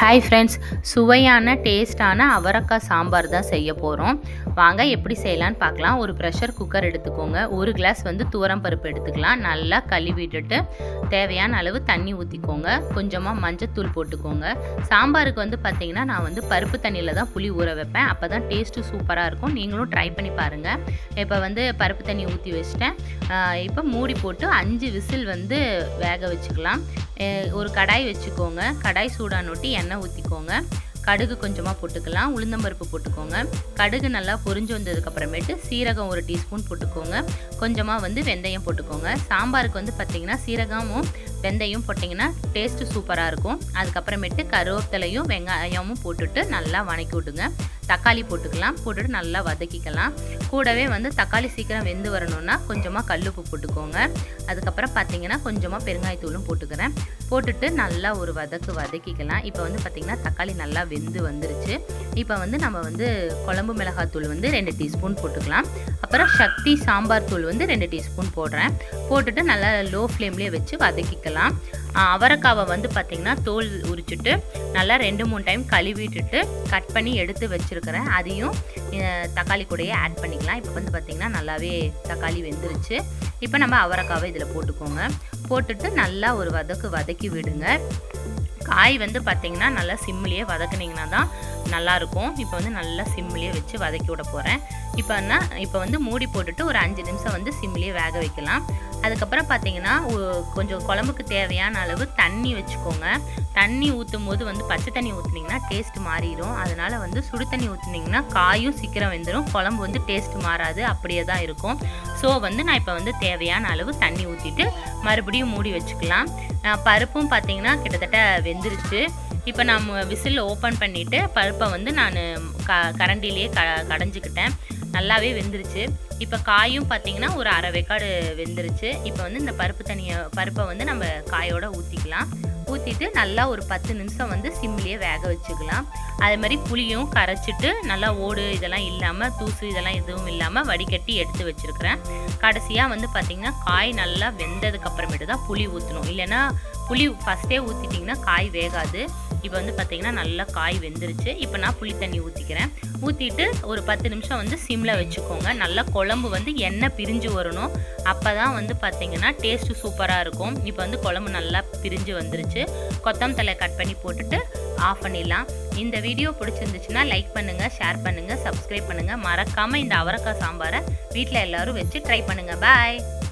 Hi friends, சுவையான டேஸ்டான அவரக்காய் சாம்பார் தான் செய்ய போகிறோம். வாங்க எப்படி செய்யலான்னு பார்க்கலாம். ஒரு ப்ரெஷர் குக்கர் எடுத்துக்கோங்க. ஒரு கிளாஸ் துவரம் பருப்பு எடுத்துக்கலாம். நல்லா கழுவிட்டுட்டு தேவையான அளவு தண்ணி ஊற்றிக்கோங்க. கொஞ்சமாக மஞ்சத்தூள் போட்டுக்கோங்க. சாம்பாருக்கு பார்த்திங்கன்னா நான் பருப்பு தண்ணியில் தான் புளி ஊற வைப்பேன். அப்போ தான் டேஸ்ட்டு சூப்பராக இருக்கும். நீங்களும் ட்ரை பண்ணி பாருங்கள். இப்போ பருப்பு தண்ணி ஊற்றி வச்சிட்டேன். இப்போ மூடி போட்டு 5 விசில் வேக வச்சுக்கலாம். ஒரு கடாய் வச்சுக்கோங்க. கடாய் சூடானொட்டி எண்ணெய் ஊற்றிக்கோங்க. கடுகு கொஞ்சமாக போட்டுக்கலாம். உளுந்தம்பருப்பு போட்டுக்கோங்க. கடுகு நல்லா பொரிஞ்சு வந்ததுக்கப்புறமேட்டு சீரகம் 1 டீஸ்பூன் போட்டுக்கோங்க. கொஞ்சமாக வெந்தயம் போட்டுக்கோங்க. சாம்பாருக்கு பார்த்திங்கன்னா சீரகமும் வெந்தயம் போட்டிங்கன்னா டேஸ்ட்டு சூப்பராக இருக்கும். அதுக்கப்புறமேட்டு கருவேப்பிலையும் வெங்காயமும் போட்டுட்டு நல்லா வணக்கி விட்டுங்க. தக்காளி போட்டுக்கலாம். போட்டுட்டு நல்லா வதக்கிக்கலாம். கூடவே தக்காளி சீக்கிரம் வெந்து வரணும்னா கொஞ்சமாக கல்லுப்பு போட்டுக்கோங்க. அதுக்கப்புறம் பார்த்திங்கன்னா கொஞ்சமாக பெருங்காயத்தூளும் போட்டுக்கிறேன். போட்டுட்டு நல்லா ஒரு வதக்கிக்கலாம். இப்போ பார்த்திங்கன்னா தக்காளி நல்லா வெந்து வந்துருச்சு. இப்போ நம்ம குழம்பு மிளகாத்தூள் 2 டீஸ்பூன் போட்டுக்கலாம். அப்புறம் சக்தி சாம்பார் தூள் 2 டீஸ்பூன் போடுறேன். போட்டுட்டு நல்லா லோ ஃப்ளேம்லேயே வச்சு வதக்கிக்கலாம். அவரைக்காவை பார்த்திங்கன்னா தோல் உரிச்சிட்டு நல்லா 2-3 டைம் கழுவிட்டுட்டு கட் பண்ணி எடுத்து வச்சுருக்கிறேன். அதையும் தக்காளி கூடயே ஆட் பண்ணிக்கலாம். இப்போ பார்த்திங்கன்னா நல்லாவே தக்காளி வெந்துருச்சு. இப்போ நம்ம அவரைக்காவை இதில் போட்டுக்கோங்க. போட்டுட்டு நல்லா ஒரு வதக்கி விடுங்க. காய் பார்த்திங்கன்னா நல்லா சிம்லேயே வதக்குனிங்கன்னா தான் நல்லாயிருக்கும். இப்போ நல்லா சிம்லேயே வச்சு வதக்கி விட போகிறேன். இப்போ மூடி போட்டுட்டு ஒரு 5 நிமிஷம் சிம்லேயே வேக வைக்கலாம். அதுக்கப்புறம் பார்த்திங்கன்னா கொஞ்சம் குழம்புக்கு தேவையான அளவு தண்ணி வச்சுக்கோங்க. தண்ணி ஊற்றும் போது பச்சை தண்ணி ஊற்றுனீங்கன்னா டேஸ்ட் மாறிடும். அதனால் சுடு தண்ணி ஊற்றுனீங்கன்னா காயும் சீக்கிரம் வெந்துடும். குழம்பு டேஸ்ட் மாறாது, அப்படியே தான் இருக்கும். ஸோ நான் இப்போ தேவையான அளவு தண்ணி ஊற்றிட்டு மறுபடியும் மூடி வச்சுக்கலாம். பருப்பும் பார்த்திங்கன்னா கிட்டத்தட்ட வெந்துருச்சு. இப்போ நான் விசில் ஓப்பன் பண்ணிவிட்டு பருப்பை நான் கரண்டிலேயே கடைஞ்சிக்கிட்டேன். நல்லாவே வெந்துருச்சு. இப்போ காயும் பார்த்திங்கன்னா ஒரு அரை வேக்காடு வெந்துருச்சு. இப்போ இந்த பருப்பை நம்ம காயோட ஊற்றிக்கலாம். ஊற்றிட்டு நல்லா ஒரு 10 நிமிஷம் சிம்லேயே வேக வச்சுக்கலாம். அதே மாதிரி புளியும் கரைச்சிட்டு நல்லா ஓடு இதெல்லாம் இல்லாமல் தூசு இதெல்லாம் எதுவும் இல்லாமல் வடிகட்டி எடுத்து வச்சுருக்கிறேன். கடைசியாக பார்த்திங்கன்னா காய் நல்லா வெந்ததுக்கப்புறமேட்டு தான் புளி ஊற்றணும். இல்லைன்னா புளி ஃபஸ்ட்டே ஊற்றிட்டிங்கன்னா காய் வேகாது. இப்போ பார்த்திங்கன்னா நல்லா காய் வெந்துருச்சு. இப்போ நான் புளி தண்ணி ஊற்றிக்கிறேன். ஊற்றிட்டு ஒரு 10 நிமிஷம் சிம்மில் வச்சுக்கோங்க. நல்லா குழம்பு எண்ணெய் பிரிஞ்சு வரணும். அப்போ தான் பார்த்திங்கன்னா டேஸ்ட்டு சூப்பராக இருக்கும். இப்போ குழம்பு நல்லா பிரிஞ்சு வந்துருச்சு. கொத்தமல்லி தழை கட் பண்ணி போட்டுட்டு ஆஃப் பண்ணிடலாம். இந்த வீடியோ பிடிச்சிருந்துச்சுன்னா லைக் பண்ணுங்கள், ஷேர் பண்ணுங்கள், சப்ஸ்கிரைப் பண்ணுங்கள். மறக்காமல் இந்த அவரைக்காய் சாம்பாரை வீட்டில் எல்லோரும் வச்சு ட்ரை பண்ணுங்கள். பாய்.